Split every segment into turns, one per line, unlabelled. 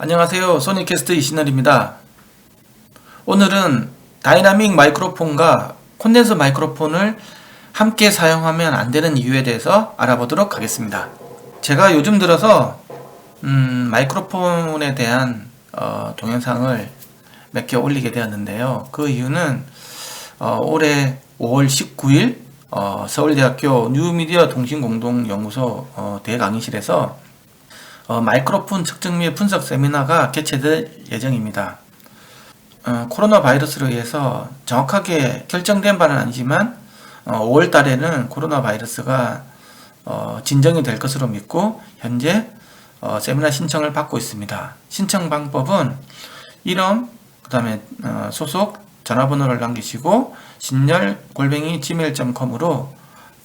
안녕하세요. 소니캐스트 이신열입니다. 오늘은 다이나믹 마이크로폰과 콘덴서 마이크로폰을 함께 사용하면 안 되는 이유에 대해서 알아보도록 하겠습니다. 제가 요즘 들어서 마이크로폰에 대한 동영상을 몇 개 올리게 되었는데요. 그 이유는 올해 5월 19일 서울대학교 뉴미디어 통신공동연구소 대강의실에서 마이크로폰 측정 및 분석 세미나가 개최될 예정입니다. 코로나 바이러스로 인해서 정확하게 결정된 바는 아니지만 5월 달에는 코로나 바이러스가 진정이 될 것으로 믿고 현재 세미나 신청을 받고 있습니다. 신청 방법은 이름, 그 다음에 소속, 전화번호를 남기시고 신열@gmail.com으로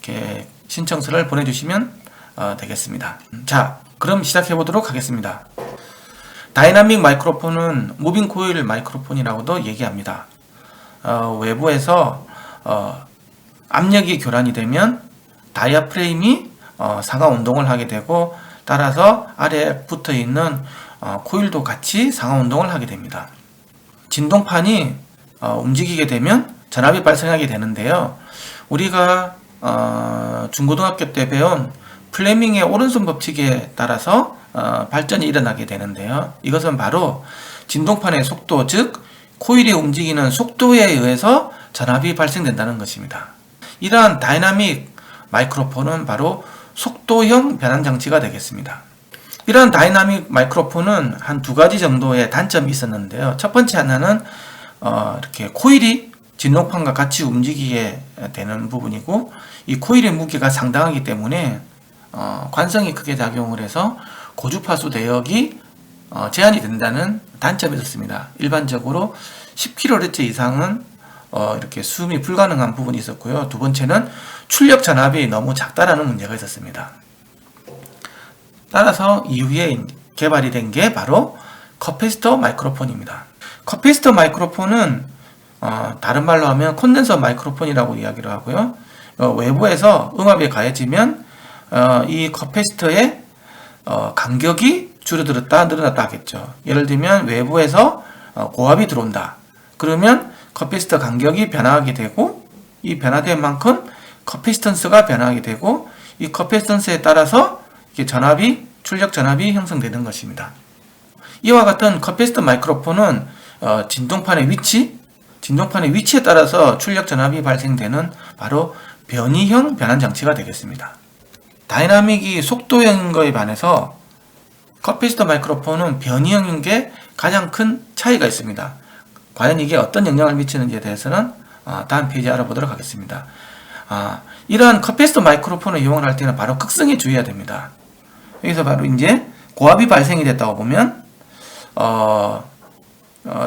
이렇게 신청서를 보내주시면 되겠습니다. 자, 그럼 시작해 보도록 하겠습니다. 다이나믹 마이크로폰은 무빙 코일 마이크로폰이라고도 얘기합니다. 외부에서 압력이 교란이 되면 다이아프레임이 상하 운동을 하게 되고 따라서 아래에 붙어 있는 코일도 같이 상하 운동을 하게 됩니다. 진동판이 움직이게 되면 전압이 발생하게 되는데요. 우리가 중고등학교 때 배운 플레밍의 오른손 법칙에 따라서 발전이 일어나게 되는데요. 이것은 바로 진동판의 속도, 즉 코일이 움직이는 속도에 의해서 전압이 발생된다는 것입니다. 이러한 다이나믹 마이크로폰은 바로 속도형 변환 장치가 되겠습니다. 이러한 다이나믹 마이크로폰은 한 두 가지 정도의 단점이 있었는데요. 첫 번째 하나는 이렇게 코일이 진동판과 같이 움직이게 되는 부분이고, 이 코일의 무게가 상당하기 때문에 관성이 크게 작용을 해서 고주파수 대역이 제한이 된다는 단점이 있었습니다. 일반적으로 10kHz 이상은 이렇게 수음이 불가능한 부분이 있었고요. 두 번째는 출력 전압이 너무 작다라는 문제가 있었습니다. 따라서 이후에 개발이 된 게 바로 커패시터 마이크로폰입니다. 커패시터 마이크로폰은 다른 말로 하면 콘덴서 마이크로폰이라고 이야기를 하고요. 외부에서 음압이 가해지면 이 커패시터의 간격이 줄어들었다 늘어났다 하겠죠. 예를 들면 외부에서 고압이 들어온다. 그러면 커패시터 간격이 변화하게 되고, 이 변화된 만큼 커패시턴스가 변화하게 되고, 이 커패시턴스에 따라서 이게 출력 전압이 형성되는 것입니다. 이와 같은 커패시터 마이크로폰은 진동판의 위치에 따라서 출력 전압이 발생되는 바로 변이형 변환 장치가 되겠습니다. 다이나믹이 속도형인 것에 반해서 커패시터 마이크로폰은 변이형인 게 가장 큰 차이가 있습니다. 과연 이게 어떤 영향을 미치는지에 대해서는 다음 페이지에 알아보도록 하겠습니다. 이러한 커패시터 마이크로폰을 이용을 할 때는 바로 극성에 주의해야 됩니다. 여기서 바로 이제 고압이 발생이 됐다고 보면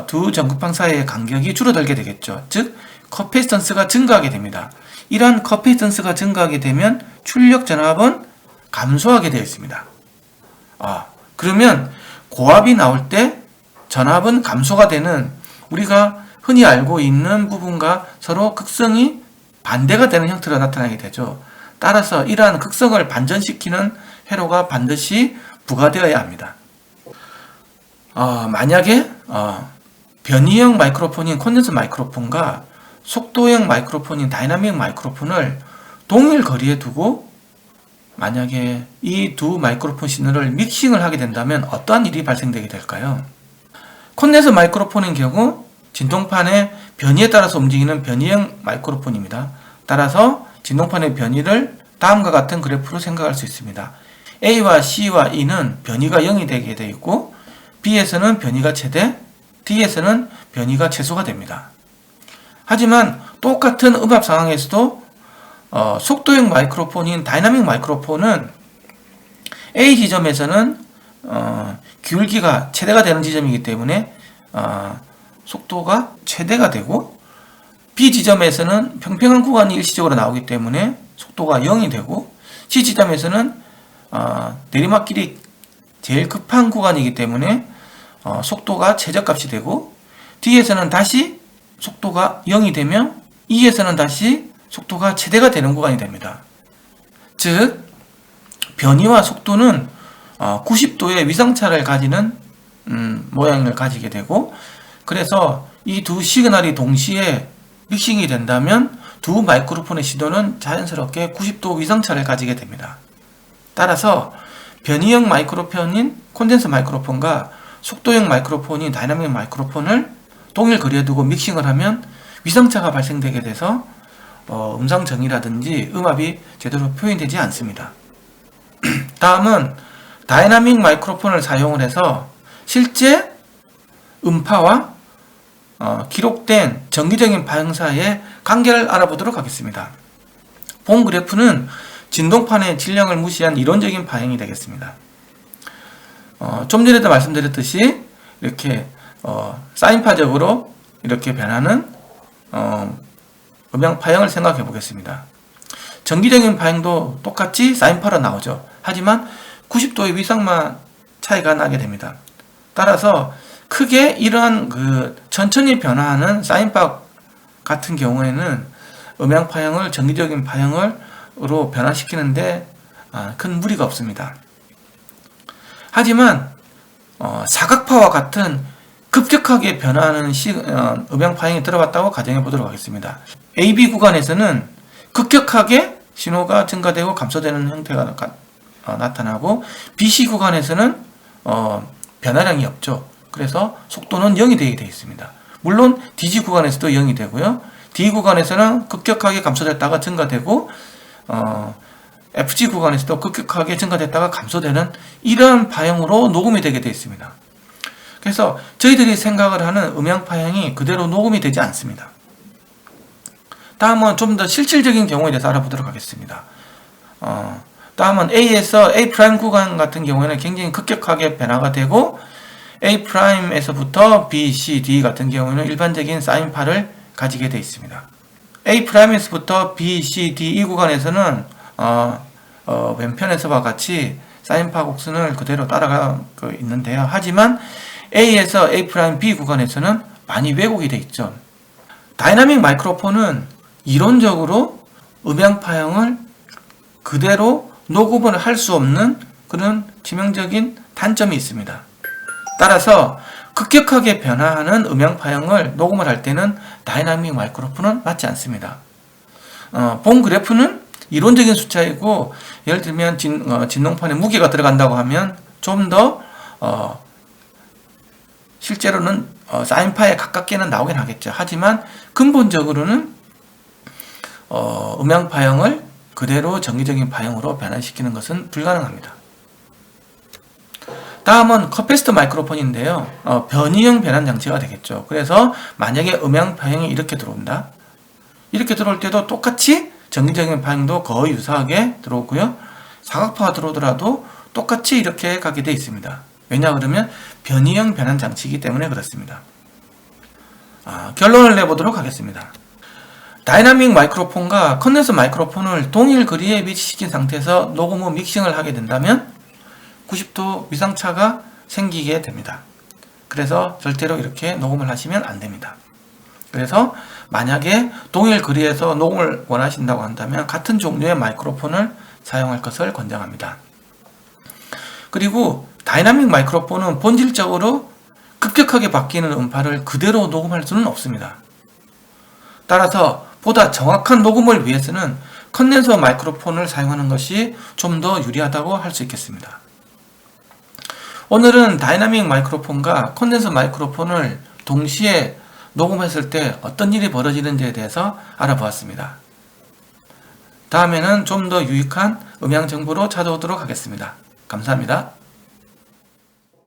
두 전극판 사이의 간격이 줄어들게 되겠죠. 즉 커패시턴스가 증가하게 됩니다. 이러한 커패시턴스가 증가하게 되면 출력 전압은 감소하게 되어 있습니다. 그러면 고압이 나올 때 전압은 감소가 되는, 우리가 흔히 알고 있는 부분과 서로 극성이 반대가 되는 형태로 나타나게 되죠. 따라서 이러한 극성을 반전시키는 회로가 반드시 부과되어야 합니다. 만약에 변이형 마이크로폰인 콘덴서 마이크로폰과 속도형 마이크로폰인 다이나믹 마이크로폰을 동일 거리에 두고 만약에 이 두 마이크로폰 신호를 믹싱을 하게 된다면 어떠한 일이 발생되게 될까요? 콘덴서 마이크로폰인 경우 진동판의 변이에 따라서 움직이는 변이형 마이크로폰입니다. 따라서 진동판의 변이를 다음과 같은 그래프로 생각할 수 있습니다. A와 C와 E는 변이가 0이 되게 되어 있고, B에서는 변이가 최대, D에서는 변이가 최소가 됩니다. 하지만 똑같은 음압 상황에서도 속도형 마이크로폰인 다이나믹 마이크로폰은 A 지점에서는 기울기가 최대가 되는 지점이기 때문에 속도가 최대가 되고, B 지점에서는 평평한 구간이 일시적으로 나오기 때문에 속도가 0이 되고, C 지점에서는 내리막길이 제일 급한 구간이기 때문에 속도가 최저값이 되고, D에서는 다시 속도가 0이 되면 E에서는 다시 속도가 최대가 되는 구간이 됩니다. 즉 변이와 속도는 90도의 위상차를 가지는 모양을 가지게 되고, 그래서 이 두 시그널이 동시에 믹싱이 된다면 두 마이크로폰의 시도는 자연스럽게 90도 위상차를 가지게 됩니다. 따라서 변이형 마이크로폰인 콘덴서 마이크로폰과 속도형 마이크로폰인 다이나믹 마이크로폰을 동일 거리에 두고 믹싱을 하면 위상차가 발생되게 돼서 음성 정의라든지 음압이 제대로 표현되지 않습니다. 다음은 다이나믹 마이크로폰을 사용을 해서 실제 음파와 기록된 정기적인 반응 사이의 관계를 알아보도록 하겠습니다. 본 그래프는 진동판의 질량을 무시한 이론적인 반응이 되겠습니다. 좀 전에도 말씀드렸듯이 이렇게 사인파적으로 이렇게 변하는 음향 파형을 생각해 보겠습니다. 정기적인 파형도 똑같이 사인파로 나오죠. 하지만 90도의 위상만 차이가 나게 됩니다. 따라서 크게 이러한 천천히 변화하는 사인파 같은 경우에는 음향 파형을 정기적인 파형으로 변화시키는데 큰 무리가 없습니다. 하지만 사각파와 같은 급격하게 변화하는 음향 파형이 들어갔다고 가정해 보도록 하겠습니다. AB 구간에서는 급격하게 신호가 증가되고 감소되는 형태가 나타나고, BC 구간에서는 변화량이 없죠. 그래서 속도는 0이 되게 되어 있습니다. 물론 DG 구간에서도 0이 되고요. D 구간에서는 급격하게 감소됐다가 증가되고, FG 구간에서도 급격하게 증가됐다가 감소되는 이러한 파형으로 녹음이 되게 되어 있습니다. 그래서 저희들이 생각을 하는 음향 파형이 그대로 녹음이 되지 않습니다. 다음은 좀 더 실질적인 경우에 대해서 알아보도록 하겠습니다. 다음은 A에서 A' 구간 같은 경우에는 굉장히 급격하게 변화가 되고, A'에서부터 B, C, D 같은 경우에는 일반적인 사인파를 가지게 되어 있습니다. A'에서부터 B, C, D 이 구간에서는 왼편에서와 같이 사인파 곡선을 그대로 따라가고 있는데요. 하지만 A에서 A', B 구간에서는 많이 왜곡이 되어 있죠. 다이나믹 마이크로폰은 이론적으로 음향 파형을 그대로 녹음을 할 수 없는 그런 치명적인 단점이 있습니다. 따라서 급격하게 변화하는 음향 파형을 녹음을 할 때는 다이나믹 마이크로폰은 맞지 않습니다. 본 그래프는 이론적인 숫자이고, 예를 들면 진동판에 무게가 들어간다고 하면 좀 더 실제로는 사인파에 가깝게는 나오긴 하겠죠. 하지만 근본적으로는 음향 파형을 그대로 정기적인 파형으로 변환시키는 것은 불가능합니다. 다음은 커패시터 마이크로폰인데요. 변이형 변환 장치가 되겠죠. 그래서 만약에 음향 파형이 이렇게 들어온다. 이렇게 들어올 때도 똑같이 정기적인 파형도 거의 유사하게 들어오고요. 사각파가 들어오더라도 똑같이 이렇게 가게 되어 있습니다. 왜냐 그러면 변이형 변환 장치이기 때문에 그렇습니다. 결론을 내보도록 하겠습니다. 다이나믹 마이크로폰과 컨덴서 마이크로폰을 동일 거리에 위치시킨 상태에서 녹음 후 믹싱을 하게 된다면 90도 위상차가 생기게 됩니다. 그래서 절대로 이렇게 녹음을 하시면 안 됩니다. 그래서 만약에 동일 거리에서 녹음을 원하신다고 한다면 같은 종류의 마이크로폰을 사용할 것을 권장합니다. 그리고 다이나믹 마이크로폰은 본질적으로 급격하게 바뀌는 음파를 그대로 녹음할 수는 없습니다. 따라서 보다 정확한 녹음을 위해서는 컨덴서 마이크로폰을 사용하는 것이 좀 더 유리하다고 할 수 있겠습니다. 오늘은 다이나믹 마이크로폰과 컨덴서 마이크로폰을 동시에 녹음했을 때 어떤 일이 벌어지는지에 대해서 알아보았습니다. 다음에는 좀 더 유익한 음향 정보로 찾아오도록 하겠습니다. 감사합니다.